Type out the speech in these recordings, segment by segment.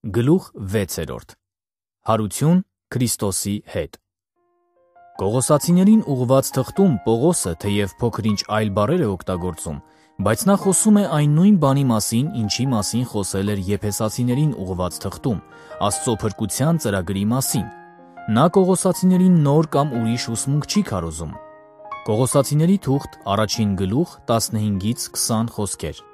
Գլուխ 6. Հարություն Քրիստոսի հետ։ Կողոսացիներին ուղղված թղթում Պողոսը թեև փոքր-ինչ այլ բառեր է օգտագործում, բայց նա խոսում է այն նույն բանի մասին, ինչի մասին խոսել էր եփեսացիներին ուղղված թղթում, Աստծո փրկության ծրագրի մասին։ Նա կողոսացիներին նոր կամ ուրիշ ուսմունք չի քարոզում։ Կողոսացիների թուղթ, առաջին գլուխ 15-20 խոսքեր։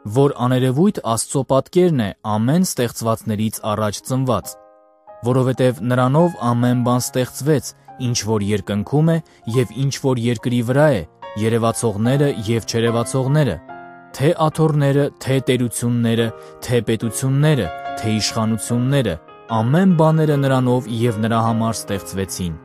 Որ աներևույթ Աստծո պատկերն է ամեն ստեղծվածներից առաջ ծնված, որովհետև նրանով ամեն բան ստեղծվեց, ինչ որ երկնքում է և ինչ որ երկրի վրա է, երևացողները և չերևացողները, թե աթոռները, թե տերությունները, թե պետությունները, թե իշխանությունները, ամեն բաները նրանով և նրա համար ստեղծվեցին։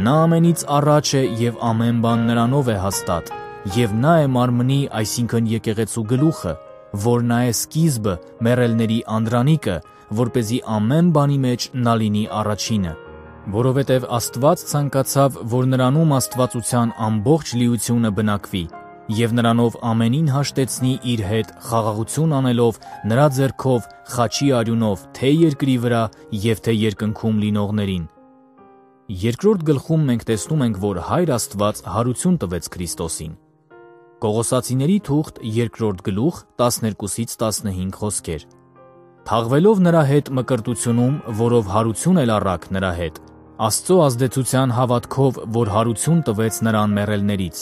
Նա ամենից առաջ է և ամեն բան նրանով է հաստատ, և նա է մարմնի, այսինքն եկեղեցու գլուխը, որ նա է սկիզբը, մեռելների անդրանիկը, որպեսզի ամեն բանի մեջ նա լինի առաջինը։ Որովհետև Աստված ցանկացավ, որ նրանում աստվածության ամբողջ լիությունը բնակվի, և նրանով ամենին հաշտեցնի իր հետ խաղաղություն անելով նրա ձեռքով խաչի արյունով թե երկրի վրա և թե երկնքում լինողներին։ Երկրորդ գլխում մենք տեսնում ենք, որ Հայր Աստված հարություն տվեց Քրիստոսին։ Կողոսացիների թուղթ, երկրորդ գլուխ 12-15 խոսքեր։ Թաղվելով նրա հետ մկրտությունում, որով հարություն էլ առաք նրա հետ, Աստծո ազդեցության հավատքով, որ հարություն տվեց նրան մեռելներից,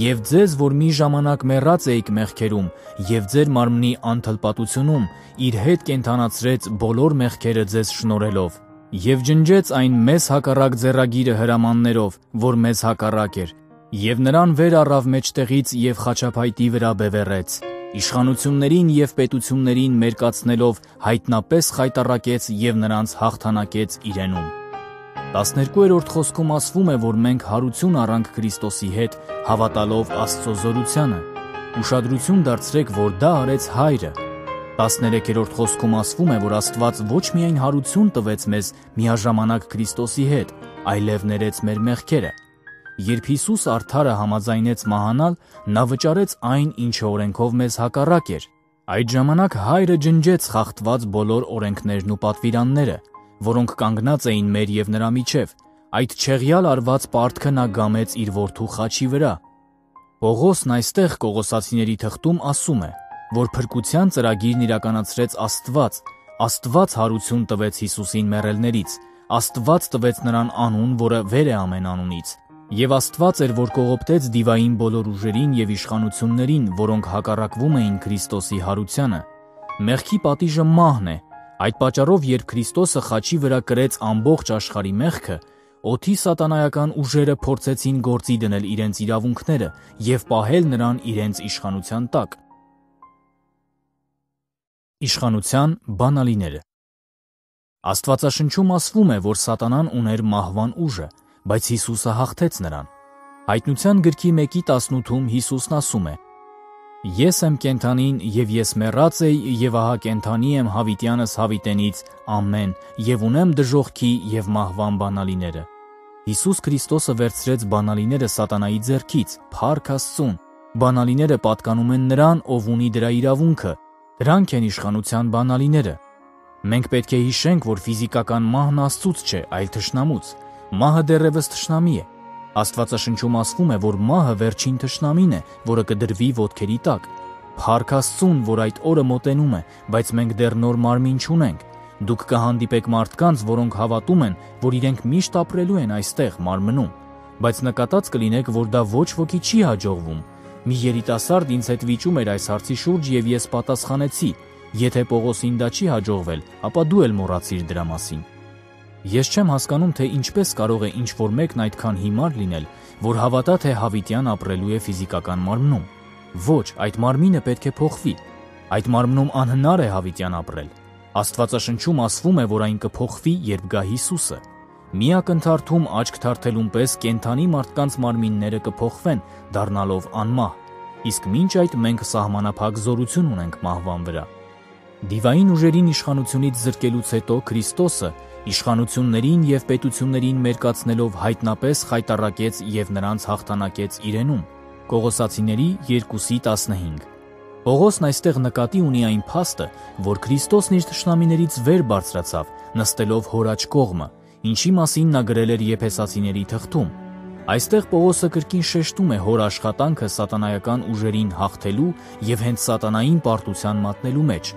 և ձեզ, որ մի ժամանակ մեռած էիք մեղքերում, և ձեր մարմնի անթլպատությունում, իր հետ կենդանացրեց բոլոր մեղքերը ձեզ շնորհելով, և ջնջեց այն մեզ հակառակ ձեռագիրը հրամաններով, որ մեզ հակառակ էր, և նրան վեր առավ մեջտեղից և խաչափայտի վրա բևեռեց, իշխանություններին և պետություններին մերկացնելով հայտնապես խայտառակեց և նրանց հաղթանակեց իրենում։ 12-րդ խոսքում ասվում է, որ մենք հարություն առանք Քրիստոսի հետ հավատալով Աստծո զորությանը։ Ուշադրություն դարձրեք, որ դա արեց Հայրը։ 13-րդ խոսքում ասվում է, որ Աստված ոչ միայն հարություն տվեց մեզ միաժամանակ Քրիստոսի հետ, այլև ներեց մեր մեղքերը։ Երբ Հիսուս արդարը համաձայնեց մահանալ, նա վճարեց այն, ինչը օրենքով մեզ հակառակ էր։ Այդ ժամանակ Հայրը ջնջեց խախտված բոլոր օրենքներն ու պատվիրանները, որոնք կանգնած էին մեր և նրա միջև։ Այդ չեղյալ արված պարտքը նա գամեց իր որդու խաչի վրա։ Պողոսն այստեղ Կողոսացիների թղթում ասում է, որ փրկության ծրագիրն իրականացրեց Աստված, Աստված հարություն տվեց Հիսուսին մեռելներից, Աստված տվեց նրան անուն, որը վեր է ամեն անունից, և Աստված էր, որ կողոպտեց դիվային բոլոր ուժերին և իշխանություններին, որոնք հակառակվում էին Քրիստոսի հարությանը։ Մեղքի պատիժը մահն է։ Այդ պատճառով, երբ Քրիստոսը խաչի վրա կրեց ամբողջ աշխարհի մեղքը, օդի սատանայական ուժերը փորձեցին գործի դնել իրենց իրավունքները և պահել նրան իրենց իշխանության տակ։ Իշխանության բանալիները։ Աստվածաշնչում ասվում է, որ սատանան ուներ մահվան ուժը, բայց Հիսուսը հաղթեց նրան։ Հայտնության գրքի 1:18-ում Հիսուսն ասում է. Ես եմ կենդանին, և ես մեռած էի, և ահա կենդանի եմ հավիտյանս հավիտենից, ամեն, և ունեմ դժոխքի և մահվան բանալիները։ Հիսուս Քրիստոսը վերցրեց բանալիները սատանայի ձեռքից, փառք Աստծուն։ Բանալիները պատկանում են նրան, ով ունի դրա իրավունքը։ Դրանք են իշխանության բանալիները։ Մենք պետք է հիշենք, որ ֆիզիկական մահն Աստծուց չէ, այլ թշնամուց։ Մահը դեռևս թշնամի է։ Աստվածաշնչում ասվում է, որ մահը վերջին թշնամին է, որը կդրվի ոտքերի տակ։ Փառք Աստծուն, որ այդ օրը մոտենում է, բայց մենք դեռ նոր մարմին չունենք։ Դուք կհանդիպեք մարդկանց, որոնք հավատում են, որ իրենք միշտ ապրելու են այստեղ, մարմնում, բայց նկատած կլինեք, որ դա ոչ ոքի չի հաջողվում։ Մի երիտասարդ ինձ հետ վիճում էր այս հարցի շուրջ, և ես պատասխանեցի. եթե Պողոսին դա չի հաջողվել, ապա դու էլ մոռացիր դրա մասին։ Ես չեմ հասկանում, թե ինչպես կարող է ինչ-որ մեկն այդքան հիմար լինել, որ հավատա, թե հավիտյան ապրելու է ֆիզիկական մարմնում։ Ոչ, այդ մարմինը պետք է փոխվի։ Այդ մարմնում անհնար է հավիտյան ապրել։ Աստվածաշնչում ասվում է, որ այն կփոխվի, երբ գա Հիսուսը։ Մի ակնթարթում աչք թարթելուն պես կենդանի մարդկանց մարմինները կփոխվեն, դառնալով անմահ, իսկ մինչ այդ մենք սահմանափակ զորություն ունենք մահվան վրա։ Դիվային ուժերին իշխանությունից զրկելուց հետո Քրիստոսը իշխանություններին և պետություններին մերկացնելով հայտնապես խայտառակեց և նրանց հաղթանակեց իրենում։ Կողոսացիների 2:15։ Պողոսն այստեղ նկատի ունի այն փաստը, որ Քրիստոսն իր թշնամիներից վեր բարձրացավ, նստելով հոր աջ կողմը, ինչի մասին նա գրել էր Եփեսացիների թղթում։ Այստեղ Պողոսը կրկին շեշտում է հոր աշխատանքը սատանայական ուժերին հաղթելու եւ հենց սատանային պարտության մատնելու մեջ։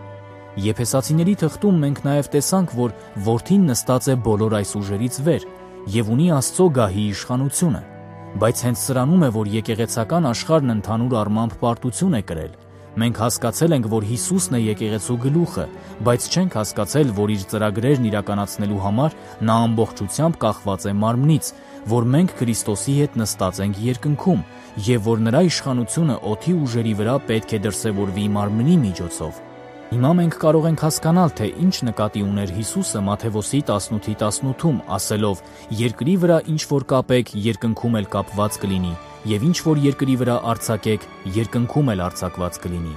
Եփեսացիների թղթում մենք նաեւ տեսանք, որ որդին նստած է բոլոր այս ուժերից վեր եւ ունի Աստծո գահի իշխանությունը։ Բայց հենց սրանում է, որ եկեղեցական աշխարհն ընդհանուր առմամբ պարտություն է կրել։ Մենք հասկացել ենք, որ Հիսուսն է եկեղեցու գլուխը, բայց չենք հասկացել, որ իր ծրագրերն իրականացնելու համար նա ամբողջությամբ կախված է մարմնից, որ մենք Քրիստոսի հետ նստած ենք երկնքում, եւ որ նրա իշխանությունը օդի ուժերի վրա պետք է դրսևորվի մարմնի միջոցով։ Հիմա մենք կարող ենք հասկանալ, թե ինչ նկատի ուներ Հիսուսը Մատթեոս 18:18-ում, ասելով. «Երկրի վրա ինչ որ կապեք, երկնքում էլ կապված կլինի, եւ ինչ որ երկրի վրա արձակեք, երկնքում էլ արձակված կլինի»։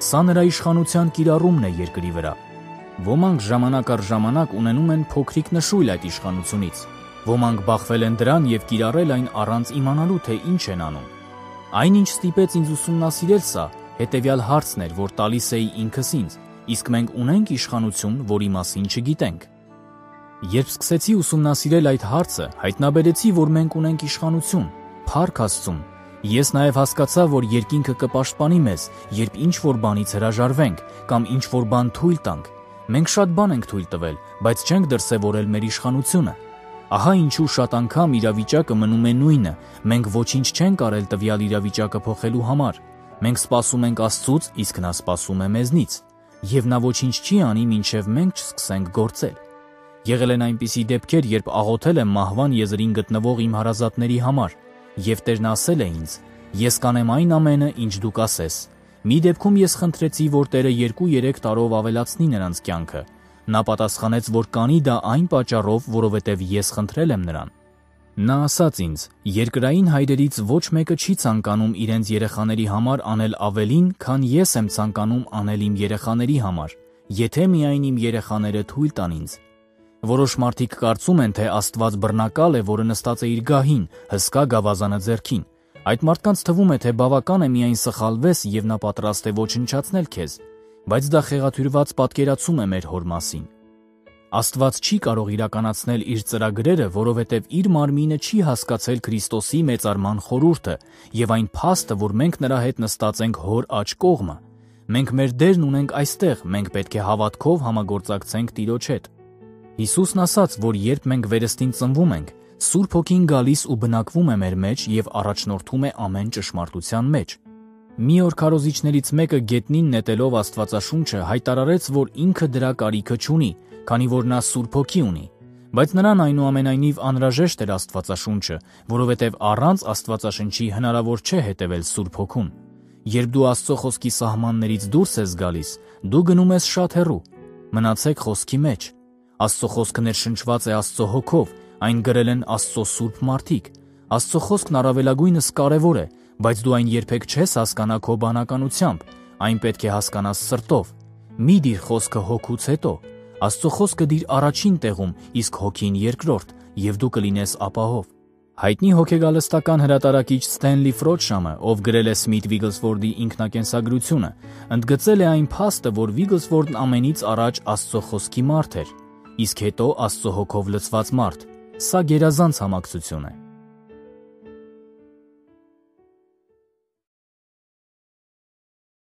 Սա նրա իշխանության կիրառումն է երկրի վրա։ Ոմանք ժամանակ առ ժամանակ ունենում են փոքրիկ նշույլ այդ իշխանությունից։ Ոմանք բախվել են դրան եւ կիրառել այն առանց իմանալու, թե ինչ են անում։ Այնինչ ստիպեց ինձ ուսումնասիրել սա, հետևյալ հարցն էր, որ տալիս էի ինքս ինձ, իսկ մենք ունենք իշխանություն, որի մասին չգիտենք։ Երբ սկսեցի ուսումնասիրել այդ հարցը, հայտնաբերեցի, որ մենք ունենք իշխանություն, փառք Աստծուն։ Ես նաև հասկացա, որ երկինքը կպաշտպանի մեզ, երբ ինչ-որ բանից հրաժարվենք կամ ինչ-որ բան թույլ տանք։ Մենք շատ բան ենք թույլ տվել, բայց չենք դրսևորել մեր իշխանությունը։ Ահա ինչու շատ անգամ իրավիճակը մնում է նույնը, մենք ոչինչ չենք արել տվյալ իրավիճակը փոխելու համար։ Մենք սպասում ենք Աստծուց, իսկ նա սպասում է մեզնից, եւ նա ոչինչ չի անի, մինչեւ մենք չսկսենք գործել։ Եղել են այնպիսի դեպքեր, երբ աղոթել եմ մահվան եզրին գտնվող իմ հարազատների համար, եւ Տերն ասել է ինձ. «Ես կանեմ այն ամենը, ինչ դու կասես»։ Մի դեպքում ես խնդրեցի, որ Տերը 2-3 տարով ավելացնի նրանց կյանքը։ Նա պատասխանեց, որ կանի դա այն պատճառով, որովհետև ես խնդրել եմ նրան։ Նա ասաց ինձ. «Երկրային հայրերից ոչ մեկը չի ցանկանում իրենց երեխաների համար անել ավելին, քան ես եմ ցանկանում անել իմ երեխաների համար, եթե միայն իմ երեխաները թույլ տան ինձ»։ Որոշ մարդիկ կարծում են, թե Աստված բռնակալ է, որը նստած է իր գահին, հսկա գավազանը ձեռքին։ Այդ մարդկանց թվում է, թե բավական է միայն սխալվես եւ նա պատրաստ է ոչնչացնել քեզ, բայց դա խեղաթյուրված պատկերացում է մեր Հոր մասին։ Աստված չի կարող իրականացնել իր ծրագրերը, որովհետև իր մարմինը չի հասկացել Քրիստոսի մեծարման խորհուրդը եւ այն փաստը, որ մենք նրա հետ նստած ենք Հոր աջ կողմը։ Մենք մեր դերն ունենք այստեղ, մենք պետք է հավատքով համագործակցենք Տիրոջ հետ։ Հիսուսն ասաց, որ երբ մենք վերստին ծնվում ենք, Սուրբ Հոգին գալիս ու բնակվում է մեր մեջ եւ առաջնորդում է ամեն ճշմարտության մեջ։ Մի օր քարոզիչներից մեկը գետնին նետելով Աստվածաշունչը հայտարարեց, որ ինքը դրա կարիքը չունի, քանի որ նա Սուրբ Հոգի ունի, բայց նրան այնուամենայնիվ անհրաժեշտ էր Աստվածաշունչը, որովհետև առանց Աստվածաշնչի հնարավոր չէ հետևել Սուրբ Հոգուն։ Երբ դու Աստծո խոսքի սահմաններից դուրս ես գալիս, դու գնում ես շատ հեռու։ Մնացեք խոսքի մեջ։ Աստծո խոսքը ներշնչված է Աստծո Հոգով, այն գրել են Աստծո սուրբ մարդիկ։ Աստծո խոսքն առավելագույնս կարևոր է, բայց դու այն երբեք չես հասկանա քո բանականությամբ, այն պետք է հասկանաս սրտով։ Մի դիր խոսքը հոգուց հետո։ Աստծո խոսքը դիր առաջին տեղում, իսկ հոգին երկրորդ, եւ դու կլինես ապահով։ Հայտնի հոգեգալստական հրատարակիչ Ստենլի Ֆրոդշամը, ով գրել է Սմիթ Վիգլսվորդի ինքնակենսագրությունը, ընդգծել է այն փաստը, որ Վիգլսվորդն ամենից առաջ Աստծո խոսքի մարդ էր, իսկ հետո Աստծո Հոգով լցված մարդ։ Սա գերազանց համակցություն է։